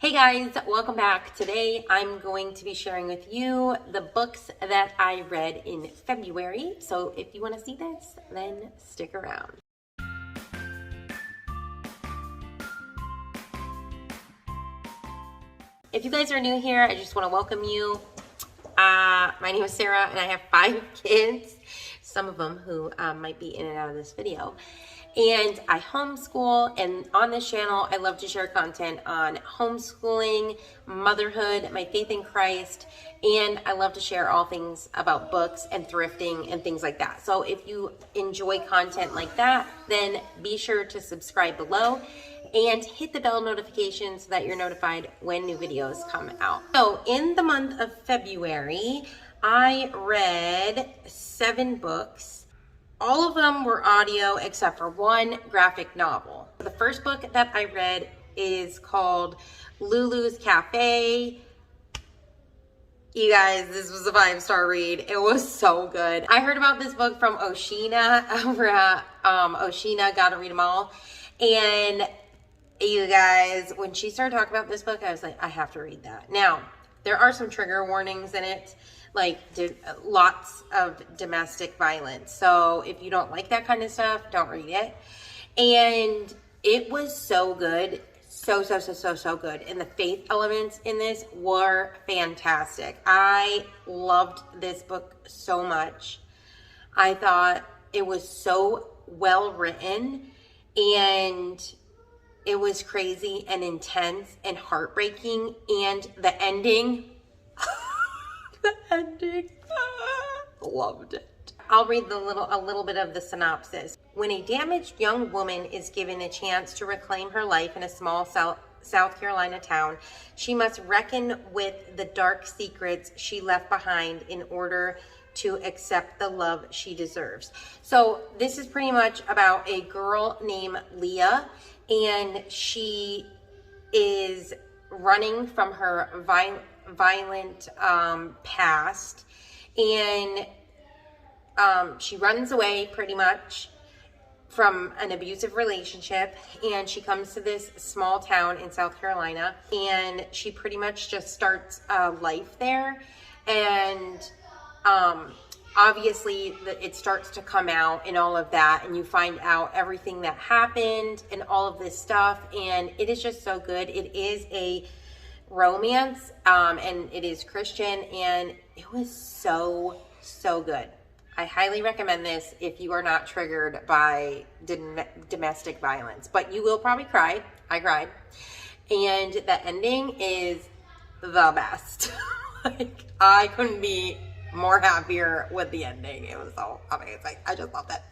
Hey guys, welcome back. Today I'm going to be sharing with you the books that I read in February. So if you want to see this, then stick around. If you guys are new here, I just want to welcome you. My name is Sarah and I have 5 kids, some of them who might be in and out of this video. And I homeschool, and on this channel, I love to share content on homeschooling, motherhood, my faith in Christ, and I love to share all things about books and thrifting and things like that. So if you enjoy content like that, then be sure to subscribe below and hit the bell notification so that you're notified when new videos come out. So in the month of February, I read 7 books. All of them were audio except for one graphic novel. The first book that I read is called Lulus Cafe. You guys, this was a 5-star read. It was so good. I heard about this book from Oshina over at Oshina, Gotta Read 'Em All. And you guys, when she started talking about this book, I was like, I have to read that. Now, there are some trigger warnings in it, like lots of domestic violence. So if you don't like that kind of stuff, don't read it. And it was so good. So good. And the faith elements in this were fantastic. I loved this book so much. I thought it was so well written, and it was crazy and intense and heartbreaking, and the ending, loved it. I'll read a little bit of the synopsis. When a damaged young woman is given a chance to reclaim her life in a small South Carolina town, she must reckon with the dark secrets she left behind in order to accept the love she deserves. So this is pretty much about a girl named Leah, and she is running from her violent past, and she runs away pretty much from an abusive relationship, and she comes to this small town in South Carolina, and she pretty much just starts a life there. And obviously it starts to come out and all of that, and you find out everything that happened and all of this stuff, and it is just so good. It is a romance, and it is Christian, and it was so good. I highly recommend this if you are not triggered by domestic violence, but you will probably cry. I cried. And the ending is the best. Like, I couldn't be more happier with the ending. It was so amazing. I just loved it.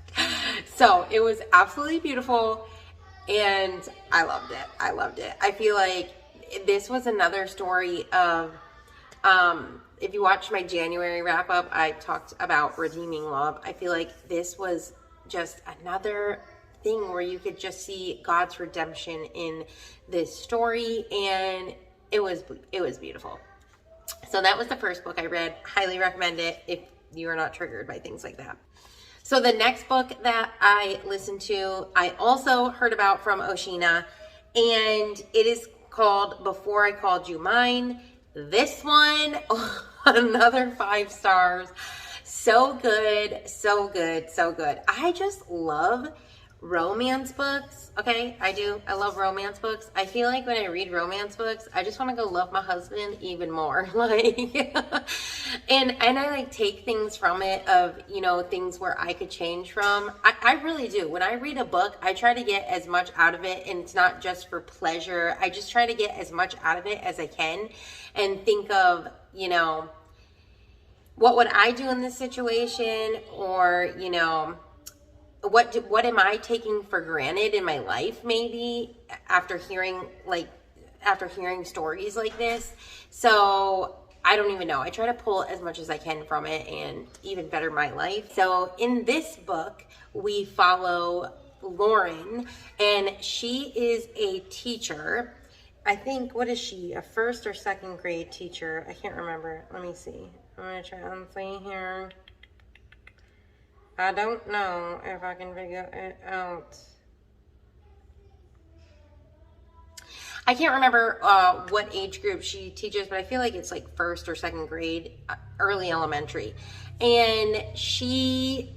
So it was absolutely beautiful, and I loved it. I feel like this was another story of, if you watch my January wrap up, I talked about redeeming love. I feel like this was just another thing where you could just see God's redemption in this story, and it was beautiful. So that was the first book I read. Highly recommend it if you are not triggered by things like that. So the next book that I listened to, I also heard about from Oshina, and it is called Before I Called You Mine. This one, another 5 stars. So good. I just love romance books. Okay, I do. I love romance books. I feel like when I read romance books, I just want to go love my husband even more. Like, and I like take things from it of, things where I could change from. I really do. When I read a book, I try to get as much out of it, and it's not just for pleasure. I just try to get as much out of it as I can, and think of, what would I do in this situation, or, what am I taking for granted in my life, maybe after hearing stories like this. So I don't even know. I try to pull as much as I can from it and even better my life. So in this book, we follow Lauren, and she is a teacher. I think, what is she? A 1st or 2nd grade teacher? I can't remember. Let me see. I'm going to try and see here. I don't know if I can figure it out. I can't remember what age group she teaches, but I feel like it's like first or second grade, early elementary. And she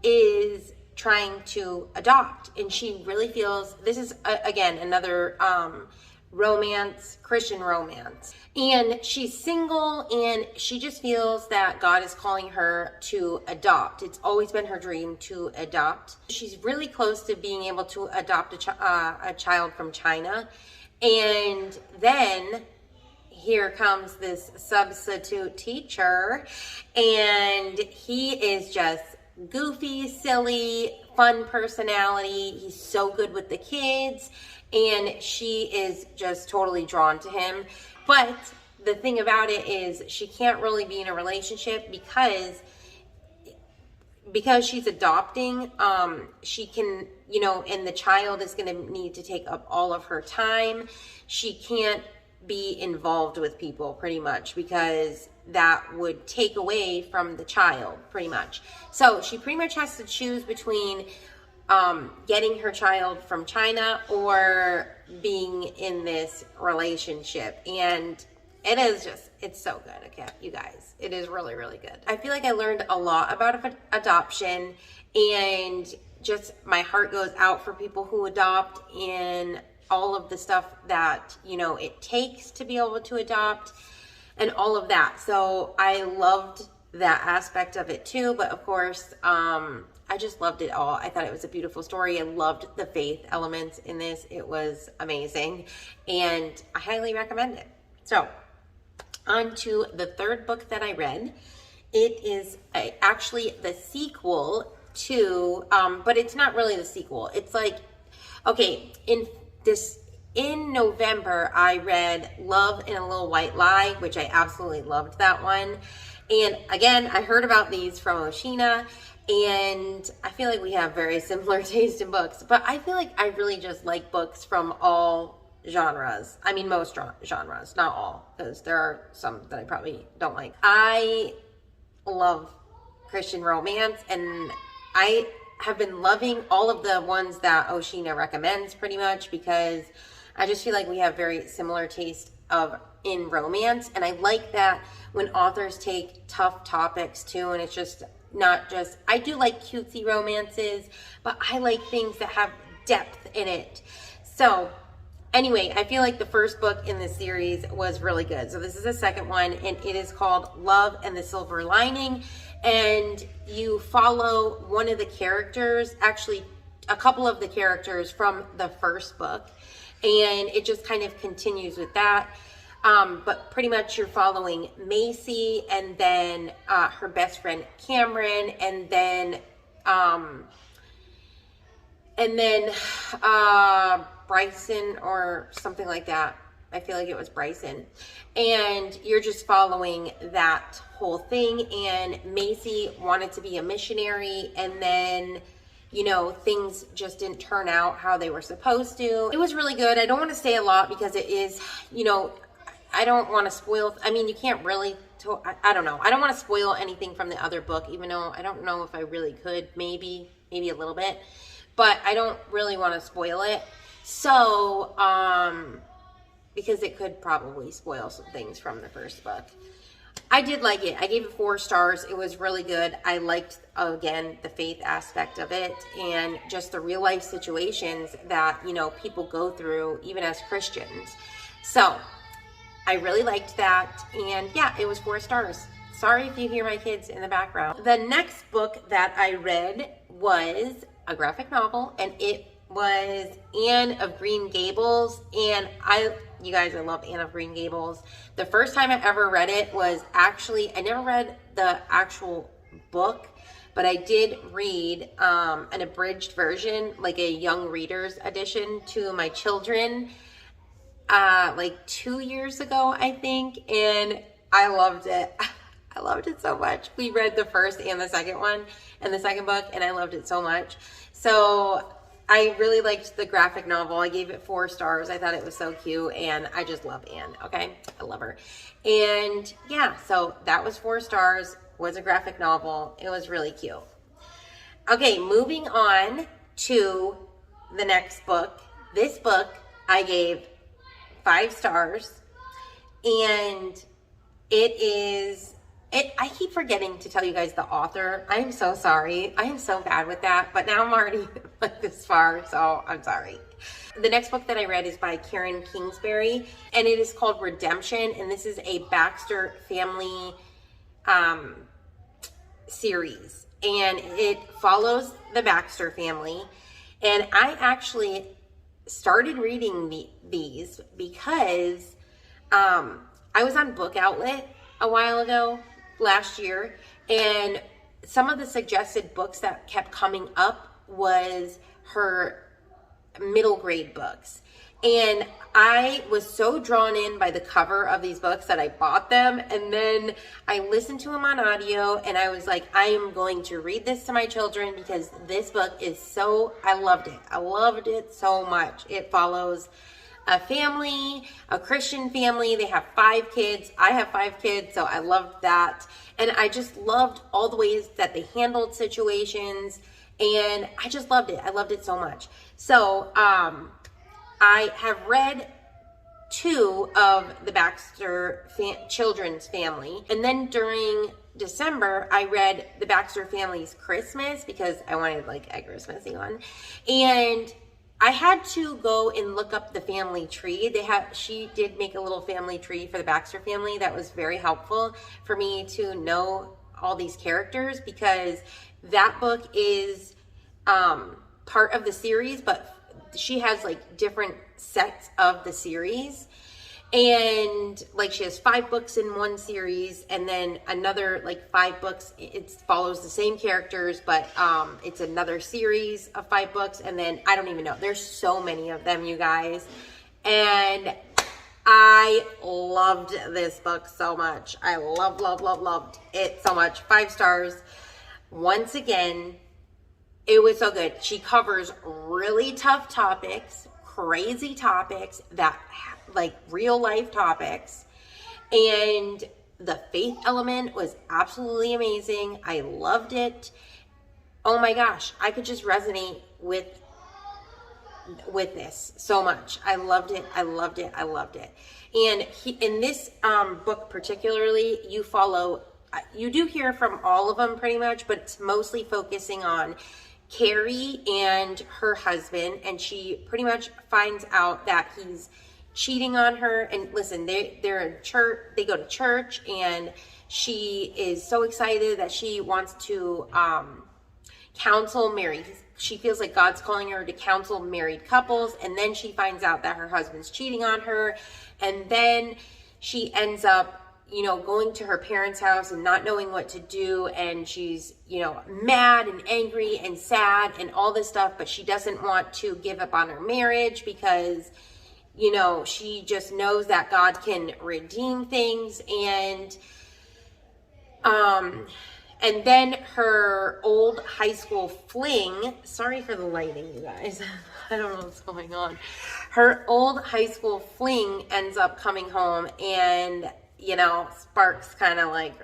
is trying to adopt, and she really feels this is again another romance, Christian romance, and she's single, and she just feels that God is calling her to adopt. It's always been her dream to adopt. She's really close to being able to adopt a child from China, and then here comes this substitute teacher, and he is just goofy, silly, fun personality. He's so good with the kids, and she is just totally drawn to him. But the thing about it is she can't really be in a relationship because she's adopting. She can, and the child is going to need to take up all of her time. She can't be involved with people pretty much because that would take away from the child pretty much. So she pretty much has to choose between getting her child from China or being in this relationship. And it's so good. Okay, you guys, it is really, really good. I feel like I learned a lot about adoption, and just my heart goes out for people who adopt and all of the stuff that, it takes to be able to adopt and all of that. So I loved that aspect of it too. But of course, I just loved it all. I thought it was a beautiful story. I loved the faith elements in this. It was amazing, and I highly recommend it. So on to the third book that I read. It is actually the sequel to, but it's not really the sequel. It's like, okay, in November, I read Love in a Little White Lie, which I absolutely loved that one. And again, I heard about these from Oshina, and I feel like we have very similar taste in books, but I feel like I really just like books from all genres. I mean, most genres, not all, because there are some that I probably don't like. I love Christian romance, and I have been loving all of the ones that Oshina recommends pretty much because I just feel like we have very similar taste in romance. And I like that when authors take tough topics too, and it's just not just, I do like cutesy romances, but I like things that have depth in it. So anyway, I feel like the first book in this series was really good. So this is the second one, and it is called Love and the Silver Lining. And you follow one of the characters, actually a couple of the characters from the first book, and it just kind of continues with that. But pretty much you're following Macy, and then her best friend Cameron, and then Bryson or something like that. I feel like it was Bryson. And you're just following that whole thing. And Macy wanted to be a missionary, and then, things just didn't turn out how they were supposed to. It was really good. I don't want to say a lot because it is, I don't want to spoil. I mean, you can't really, I don't know. I don't want to spoil anything from the other book, even though I don't know if I really could. Maybe a little bit. But I don't really want to spoil it. So, because it could probably spoil some things from the first book. I did like it. I gave it 4 stars. It was really good. I liked, again, the faith aspect of it and just the real life situations that, people go through even as Christians. So I really liked that. And yeah, it was 4 stars. Sorry if you hear my kids in the background. The next book that I read was a graphic novel, and it was Anne of Green Gables. And you guys, I love Anne of Green Gables. The first time I ever read it was actually, I never read the actual book, but I did read an abridged version, like a young reader's edition to my children, like 2 years ago, I think. And I loved it. I loved it so much. We read the first and the second one and the second book, and I loved it so much. So I really liked the graphic novel. I gave it 4 stars. I thought it was so cute, and I just love Anne, okay? I love her. And yeah, so that was 4 stars, was a graphic novel. It was really cute. Okay, moving on to the next book. This book I gave 5 stars. And I keep forgetting to tell you guys the author. I am so sorry. I am so bad with that, but now I'm already like this far, so I'm sorry. The next book that I read is by Karen Kingsbury, and it is called Redemption, and this is a Baxter family series, and it follows the Baxter family. And I actually started reading these because I was on Book Outlet a while ago, last year, and some of the suggested books that kept coming up was her middle grade books. And I was so drawn in by the cover of these books that I bought them, and then I listened to them on audio, and I was like, I am going to read this to my children because this book is so, I loved it. I loved it so much. It follows a family, a Christian family. They have 5 kids. I have 5 kids, so I loved that. And I just loved all the ways that they handled situations, and I just loved it. I loved it so much. So, I have read 2 of the Baxter children's family. And then during December, I read the Baxter family's Christmas because I wanted like a Christmassy one. And I had to go and look up the family tree. She did make a little family tree for the Baxter family that was very helpful for me to know all these characters, because that book is part of the series, but she has like different sets of the series, and like she has 5 books in one series, and then another like 5 books, it follows the same characters, but it's another series of 5 books, and then I don't even know, there's so many of them, you guys. And I loved this book so much. I loved it so much. 5 stars. Once again, it was so good. She covers really tough topics, crazy topics, that like real life topics. And the faith element was absolutely amazing. I loved it. Oh my gosh, I could just resonate with this so much. I loved it. I loved it. I loved it. And in this book particularly, you do hear from all of them pretty much, but it's mostly focusing on Carrie and her husband, and she pretty much finds out that he's cheating on her. And listen, they're in church, they go to church, and she is so excited that she wants to counsel married. She feels like God's calling her to counsel married couples, and then she finds out that her husband's cheating on her, and then she ends up going to her parents' house and not knowing what to do, and she's, mad and angry and sad and all this stuff, but she doesn't want to give up on her marriage because, she just knows that God can redeem things. And then her old high school fling, sorry for the lighting, you guys, I don't know what's going on. Her old high school fling ends up coming home, and sparks kind of like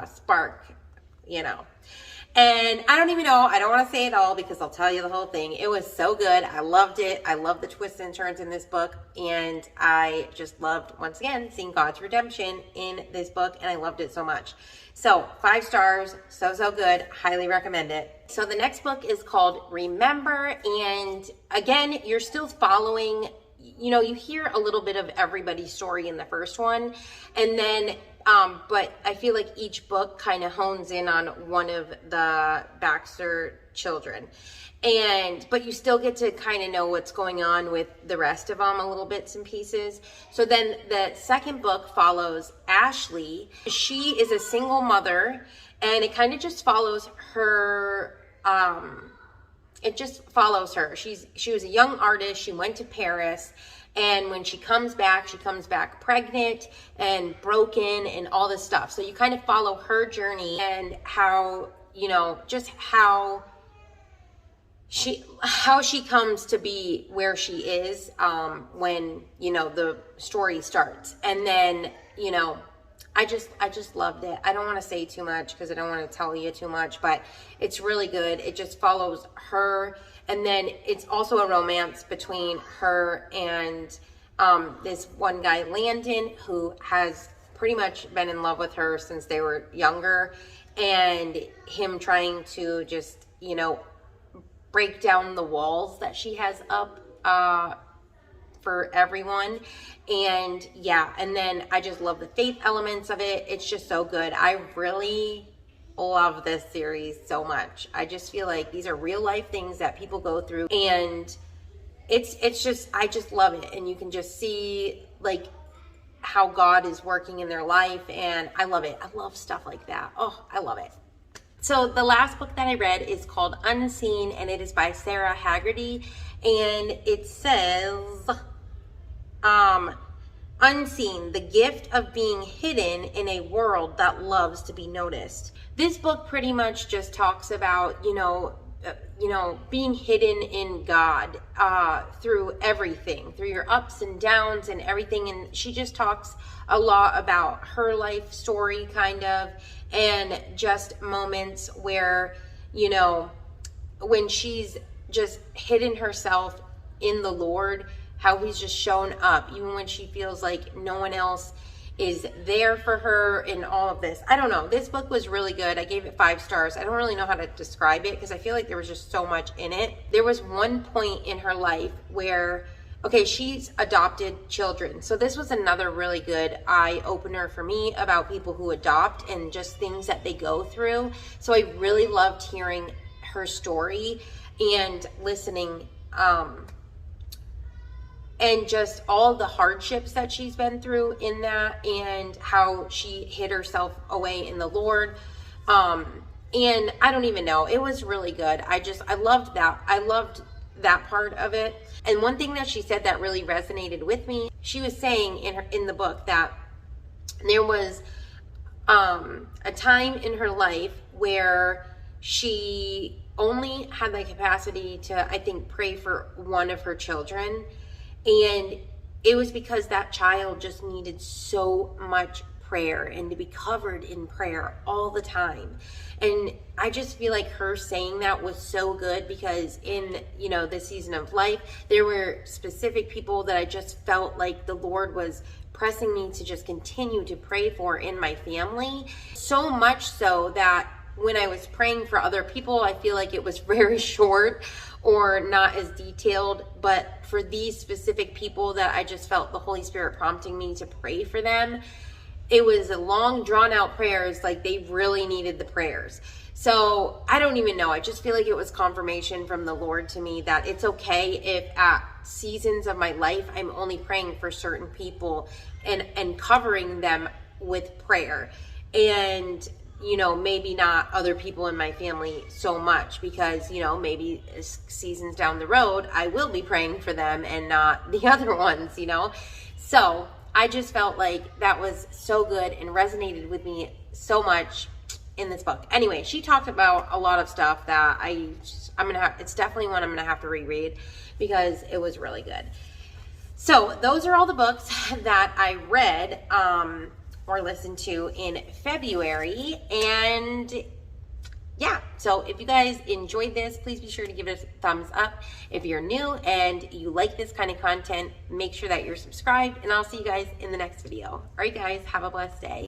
spark, and I don't even know, I don't want to say it all because I'll tell you the whole thing. It was so good. I loved it. I love the twists and turns in this book, and I just loved, once again, seeing God's redemption in this book, and I loved it so much. So 5 stars, so good. Highly recommend it. So the next book is called Remember, and again, you're still following, you hear a little bit of everybody's story in the first one, and then but I feel like each book kind of hones in on one of the Baxter children, but you still get to kind of know what's going on with the rest of them, a little bits and pieces. So then the second book follows Ashley. She is a single mother, and it kind of just follows her. It just follows her. She was a young artist. She went to Paris, and when she comes back pregnant and broken and all this stuff. So you kind of follow her journey and how, just how she comes to be where she is when, the story starts. And then, I just loved it. I don't want to say too much because I don't want to tell you too much, but it's really good. It just follows her, and then it's also a romance between her and this one guy, Landon, who has pretty much been in love with her since they were younger, and him trying to just, you know, break down the walls that she has up for everyone. And yeah, and then I just love the faith elements of it. It's just so good. I really love this series so much. I just feel like these are real life things that people go through, and it's just, I just love it. And you can just see like how God is working in their life, and I love it. I love stuff like that. Oh, I love it. So the last book that I read is called Unseen, and it is by Sarah Haggerty, and it says, Unseen, the gift of being hidden in a world that loves to be noticed. This book pretty much just talks about, being hidden in God through everything, through your ups and downs and everything. And she just talks a lot about her life story, kind of, and just moments where, when she's just hidden herself in the Lord, how he's just shown up, even when she feels like no one else is there for her in all of this. I don't know. This book was really good. I gave it 5 stars. I don't really know how to describe it because I feel like there was just so much in it. There was one point in her life where, okay, she's adopted children. So this was another really good eye opener for me about people who adopt and just things that they go through. So I really loved hearing her story and listening, and just all the hardships that she's been through in that, and how she hid herself away in the Lord. And I don't even know. It was really good. I loved that. I loved that part of it. And one thing that she said that really resonated with me, she was saying in the book that there was a time in her life where she only had the capacity to, I think, pray for one of her children. And it was because that child just needed so much prayer and to be covered in prayer all the time. And I just feel like her saying that was so good, because in, this season of life, there were specific people that I just felt like the Lord was pressing me to just continue to pray for in my family. So much so that when I was praying for other people, I feel like it was very short or not as detailed, but for these specific people that I just felt the Holy Spirit prompting me to pray for them, it was a long drawn out prayers, like they really needed the prayers. So I don't even know. I just feel like it was confirmation from the Lord to me that it's okay if at seasons of my life, I'm only praying for certain people and covering them with prayer. And maybe not other people in my family so much, because, maybe seasons down the road, I will be praying for them and not the other ones, So I just felt like that was so good and resonated with me so much in this book. Anyway, she talked about a lot of stuff that it's definitely one I'm going to have to reread because it was really good. So those are all the books that I read, or listened to in February. And yeah, so if you guys enjoyed this, please be sure to give it a thumbs up. If you're new and you like this kind of content, make sure that you're subscribed, and I'll see you guys in the next video. All right, guys, have a blessed day.